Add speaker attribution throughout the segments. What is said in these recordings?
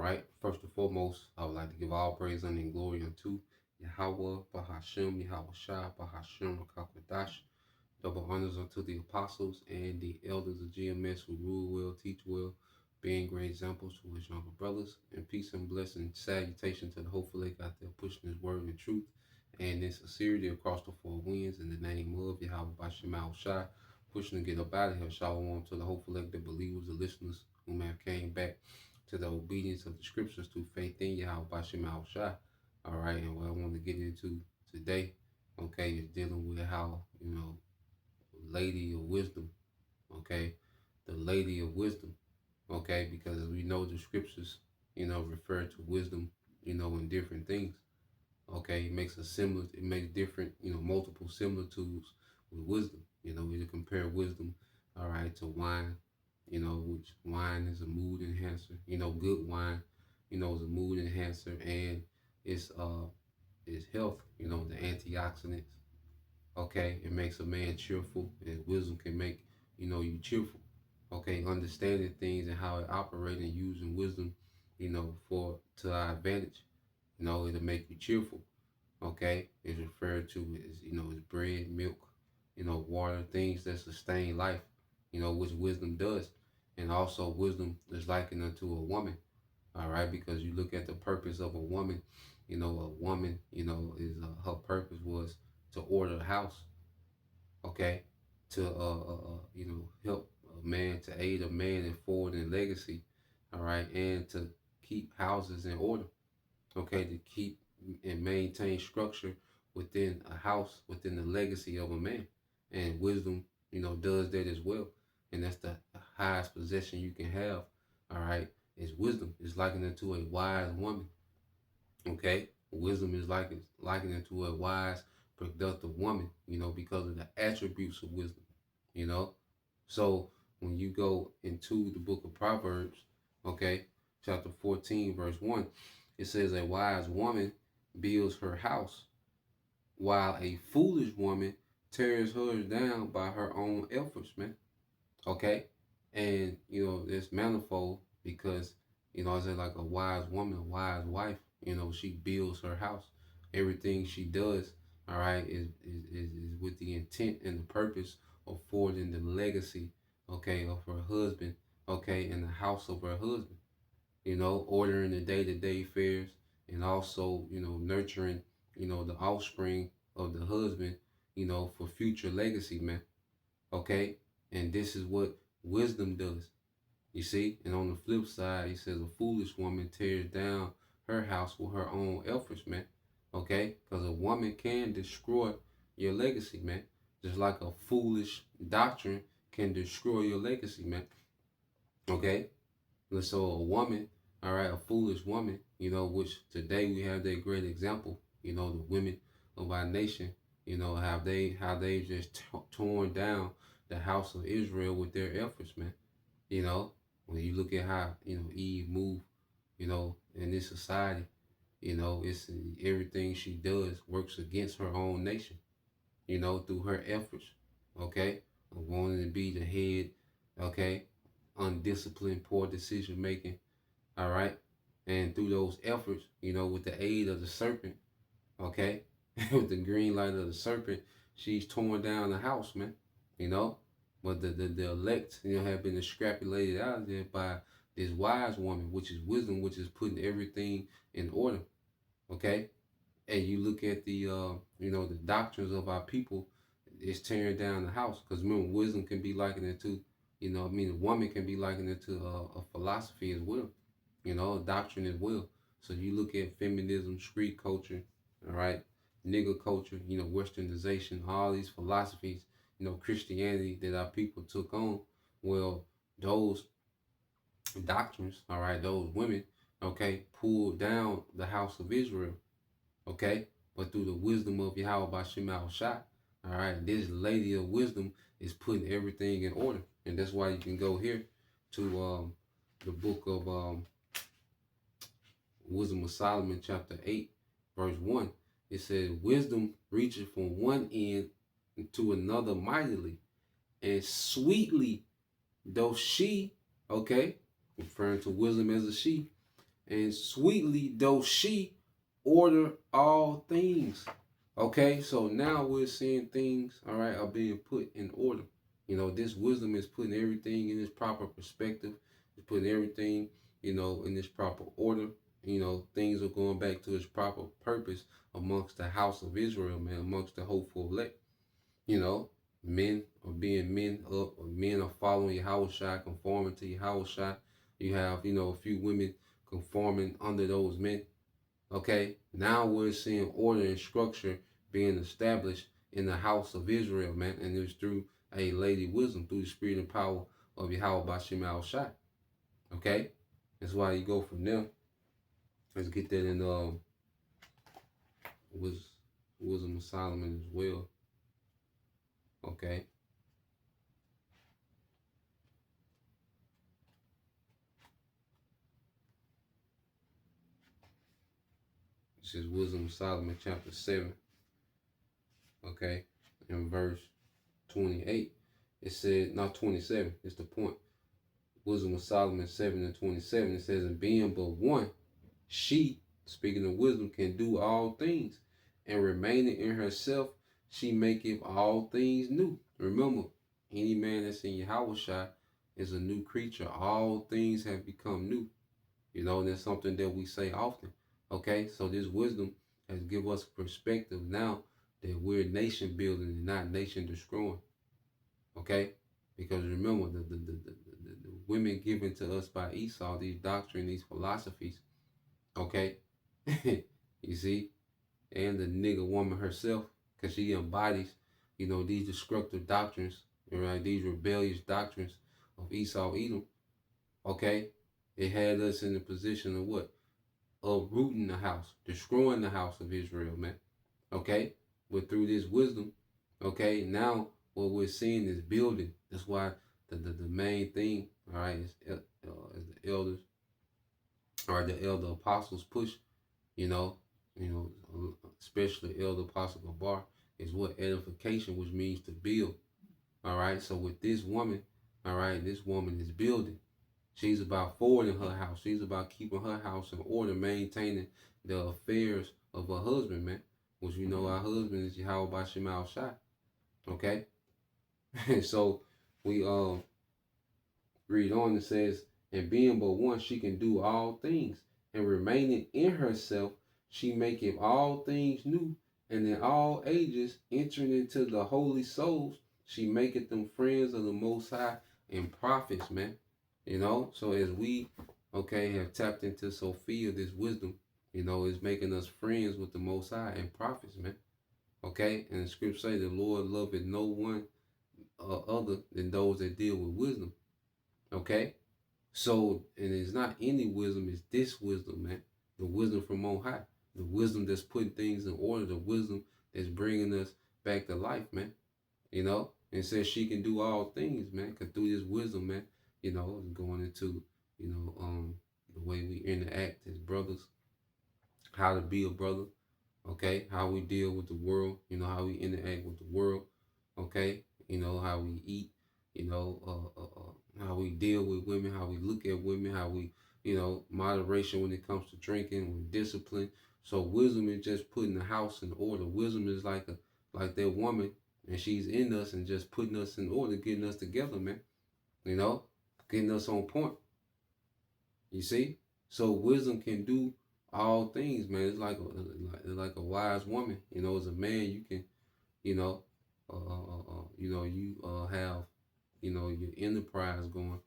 Speaker 1: right. First and foremost, I would like to give all praise and glory unto Yahweh, Bahashem, Yahweh Shai, Bahashem, Rakakwadash. Double honors unto the apostles and the elders of GMS who rule well, teach well, being great examples to his younger brothers. And peace and blessing, salutation to the hopeful lake out there pushing his word and truth and in sincerity across the four winds in the name of Yahweh Bashim Shai, pushing to get up out of here. Shalom to the hopeful lake, the believers, the listeners who have came back to the obedience of the scriptures through faith in Yahweh Bashim Shai. All right, and what I want to get into today, okay, is dealing with how, lady of wisdom, okay, the lady of wisdom, okay, because we know the scriptures, refer to wisdom, in different things, okay. It makes different, multiple similitudes with wisdom. We compare wisdom, all right, to wine, which wine is a mood enhancer. Good wine, is a mood enhancer, and it's health, the antioxidants. Okay, it makes a man cheerful, and wisdom can make you cheerful. Okay, understanding things and how it operates and using wisdom, for to our advantage. It'll make you cheerful. Okay, it's referred to as as bread, milk, water, things that sustain life. Which wisdom does, and also wisdom is likened unto a woman. All right, because you look at the purpose of a woman. A woman, is her purpose was to order a house, okay, to help a man, to aid a man in forwarding legacy, all right, and to keep houses in order, okay, to keep and maintain structure within a house, within the legacy of a man. And wisdom, does that as well. And that's the highest possession you can have, all right, is wisdom. It's likened unto a wise woman, okay? Wisdom is likened unto a wise, productive woman, because of the attributes of wisdom, you know? So when you go into the book of Proverbs, okay, chapter 14, verse 1, it says, a wise woman builds her house, while a foolish woman tears hers down by her own efforts, man. Okay? And, it's manifold because, I say like a wise woman, a wise wife, she builds her house. Everything she does, all right, is with the intent and the purpose of forwarding the legacy, okay, of her husband, okay, in the house of her husband, ordering the day-to-day affairs, and also, nurturing, the offspring of the husband, for future legacy, man. Okay? And this is what wisdom does. You see? And on the flip side, he says a foolish woman tears down her house with her own efforts, man. Okay? Because a woman can destroy your legacy, man. Just like a foolish doctrine can destroy your legacy, man. Okay? And so a woman, all right, a foolish woman, which today we have that great example, the women of our nation, how they just torn down the house of Israel with their efforts, man. You know, when you look at how, Eve moved, in this society, it's everything she does works against her own nation, through her efforts, okay, of wanting to be the head, okay, undisciplined, poor decision making, all right, and through those efforts, with the aid of the serpent, okay, with the green light of the serpent, she's torn down the house, man, you know, but the elect, have been extrapolated out there by this wise woman, which is wisdom, which is putting everything in order, okay, and you look at the the doctrines of our people, it's tearing down the house. Because remember, wisdom can be likened into, a woman can be likened into a philosophy as well, a doctrine as well. So you look at feminism, street culture, all right, nigger culture, westernization, all these philosophies, Christianity that our people took on. Well, those doctrines, all right, those women, okay, pulled down the house of Israel, okay? But through the wisdom of Yahweh Bashim Al Shah, all right, this lady of wisdom is putting everything in order. And that's why you can go here to the book of Wisdom of Solomon, chapter 8, verse 1. It says, wisdom reaches from one end to another mightily, and sweetly, though she, okay, referring to wisdom as a she, and sweetly doth she order all things. Okay, so now we're seeing things, all right, are being put in order. You know, this wisdom is putting everything in its proper perspective. It's putting everything, you know, in its proper order. You know, things are going back to its proper purpose amongst the house of Israel, man, amongst the hopeful elect. You know, men are being men up, or men are following Yahushua, conforming to Yahushua. You have, you know, a few women conforming under those men. Okay, now we're seeing order and structure being established in the house of Israel, man, and it's through a lady wisdom, through the spirit and power of Yahweh Bashim Al Shai. Okay, that's why you go from there. Let's get that in wisdom of Solomon as well. Okay. This is Wisdom of Solomon, chapter 7. Okay, in verse 28. It said, not 27, it's the point. Wisdom of Solomon 7 and 27. It says, and being but one, she, speaking of wisdom, can do all things, and remaining in herself, she maketh all things new. Remember, any man that's in Yahushua is a new creature. All things have become new. You know, and that's something that we say often. Okay, so this wisdom has give us perspective now that we're nation building and not nation destroying. Okay, because remember the women given to us by Esau, these doctrine, these philosophies. Okay, you see, and the nigger woman herself, because she embodies, you know, these destructive doctrines, right? These rebellious doctrines of Esau, Edom. Okay, it had us in the position of what? Uprooting the house, destroying the house of Israel, man. Okay? But through this wisdom, okay, now what we're seeing is building. That's why the main thing, all right, is the elders or the elder apostles push, you know, especially elder apostle Gabar, is what edification, which means to build. All right. So with this woman, all right, this woman is building. She's about forwarding her house. She's about keeping her house in order, maintaining the affairs of her husband, man. Which we know our husband is Yahweh Bashim Al Shai. Okay? So we read on, it says, and being but one, she can do all things, and remaining in herself, she maketh all things new, and in all ages entering into the holy souls, she maketh them friends of the Most High and prophets, man. You know, so as we, okay, have tapped into Sophia, this wisdom, you know, is making us friends with the Most High and prophets, man. Okay, and the scripture say the Lord loveth no one other than those that deal with wisdom. Okay, so and it's not any wisdom; it's this wisdom, man. The wisdom from on high, the wisdom that's putting things in order, the wisdom that's bringing us back to life, man. You know, and says she can do all things, man. Cause through this wisdom, man, you know, going into, you know, the way we interact as brothers, how to be a brother, okay, how we deal with the world, you know, how we interact with the world, okay, you know, how we eat, you know, how we deal with women, how we look at women, how we, you know, moderation when it comes to drinking, with discipline. So wisdom is just putting the house in order. Wisdom is like that woman, and she's in us and just putting us in order, getting us together, man. You know, getting us on point. You see? So wisdom can do all things, man. It's like a wise woman. You know, as a man, you can, you know, you have, you know, your enterprise going.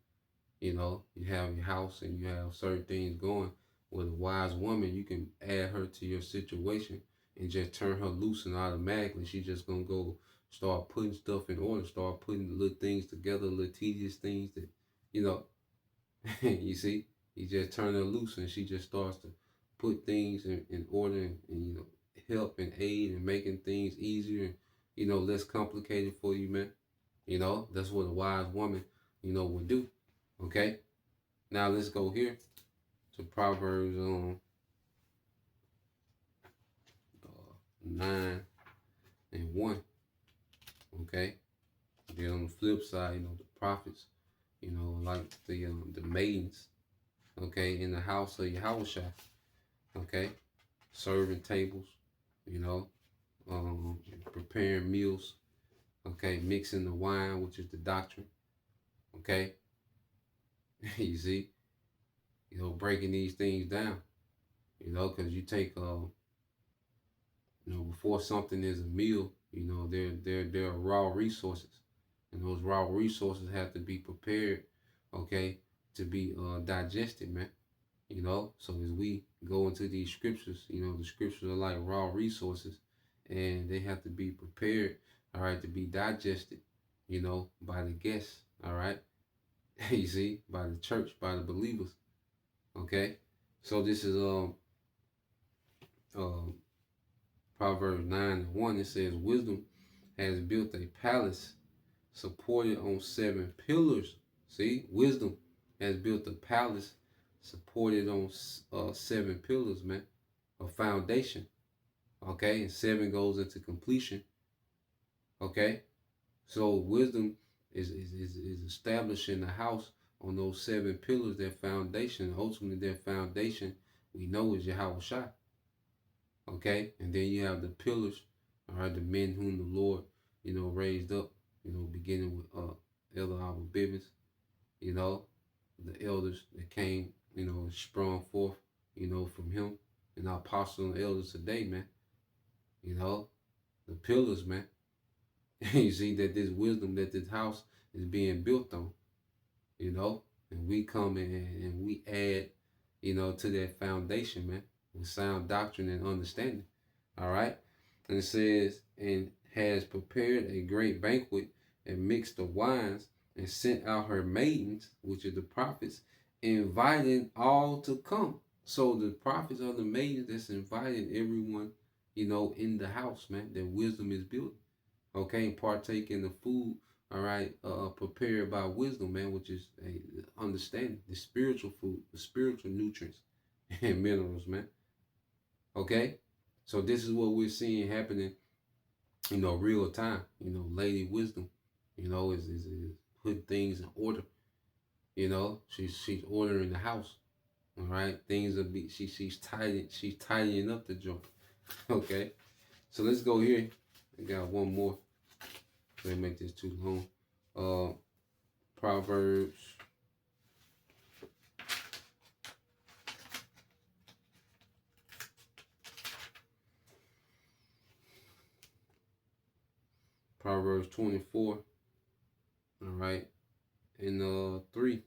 Speaker 1: You know, you have your house and you have certain things going. With a wise woman, you can add her to your situation and just turn her loose, and automatically she's just gonna go start putting stuff in order, start putting little things together, little tedious things that, you know, you see, you just turn her loose and she just starts to put things in order, and you know, help and aid and making things easier and, you know, less complicated for you, man. You know, that's what a wise woman, you know, would do. Okay. Now let's go here to Proverbs 9 and 1. Okay. Then on the flip side, you know, the prophets, you know, like the maidens, okay, in the house of Yahushua, okay, serving tables, you know, preparing meals, okay, mixing the wine, which is the doctrine, okay, you see, breaking these things down, because you take, before something is a meal, there are raw resources, and those raw resources have to be prepared, okay, to be digested, man. So as we go into these scriptures, the scriptures are like raw resources, and they have to be prepared, all right, to be digested, by the guests, all right, you see, by the church, by the believers, okay. So this is um Proverbs 9:1. It says, wisdom has built a palace supported on 7 pillars. See, wisdom has built a palace supported on 7 pillars, man, a foundation. Okay, and 7 goes into completion. Okay, so wisdom is establishing the house on those 7 pillars, their foundation. Ultimately, their foundation we know is Yahweh Shai. Okay, and then you have the pillars, all right, the men whom the Lord, raised up, beginning with Elder Abba Bivens, the elders that came, sprung forth, from him, and our apostles and elders today, man, the pillars, man. You see that this wisdom that this house is being built on, and we come in and we add, to that foundation, man, with sound doctrine and understanding. All right. And it says, and has prepared a great banquet and mixed the wines and sent out her maidens, which are the prophets, inviting all to come. So the prophets are the maidens that's inviting everyone, in the house, man, that wisdom is built. Okay, and partake in the food, all right, prepared by wisdom, man, which is a understanding, the spiritual food, the spiritual nutrients and minerals, man. Okay, so this is what we're seeing happening, real time. Lady Wisdom, is putting things in order. She's ordering the house. All right, things will be she's tidying up the joint. Okay, so let's go here. I got one more. Let me make this too long. Proverbs. Proverbs 24. All right, and 3.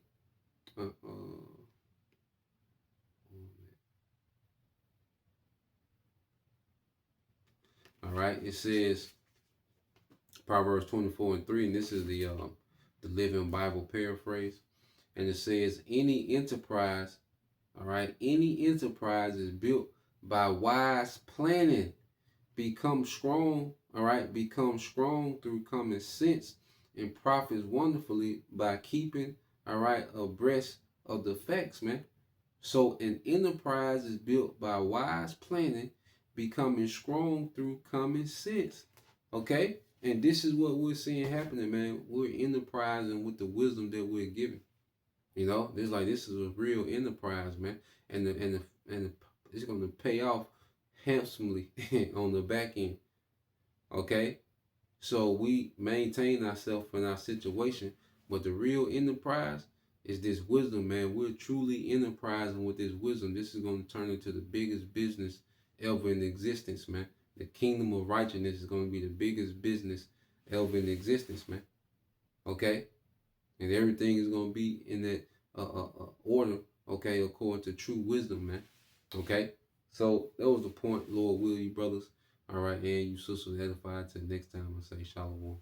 Speaker 1: All right, it says Proverbs 24:3, and this is the Living Bible paraphrase, and it says, any enterprise, all right, any enterprise is built by wise planning, become strong, all right, become strong through common sense, and profits wonderfully by keeping, all right, abreast of the facts, man. So an enterprise is built by wise planning, becoming strong through common sense. Okay? And this is what we're seeing happening, man. We're enterprising with the wisdom that we're given. This is a real enterprise, man. And it's gonna pay off handsomely on the back end. Okay? So we maintain ourselves in our situation, but the real enterprise is this wisdom, man. We're truly enterprising with this wisdom. This is going to turn into the biggest business ever in existence, man. The kingdom of righteousness is going to be the biggest business ever in existence, man. Okay? And everything is going to be in that order, okay, according to true wisdom, man. Okay? So that was the point, Lord will you brothers. All right, and you sisters edified. Till next time, I say shalom.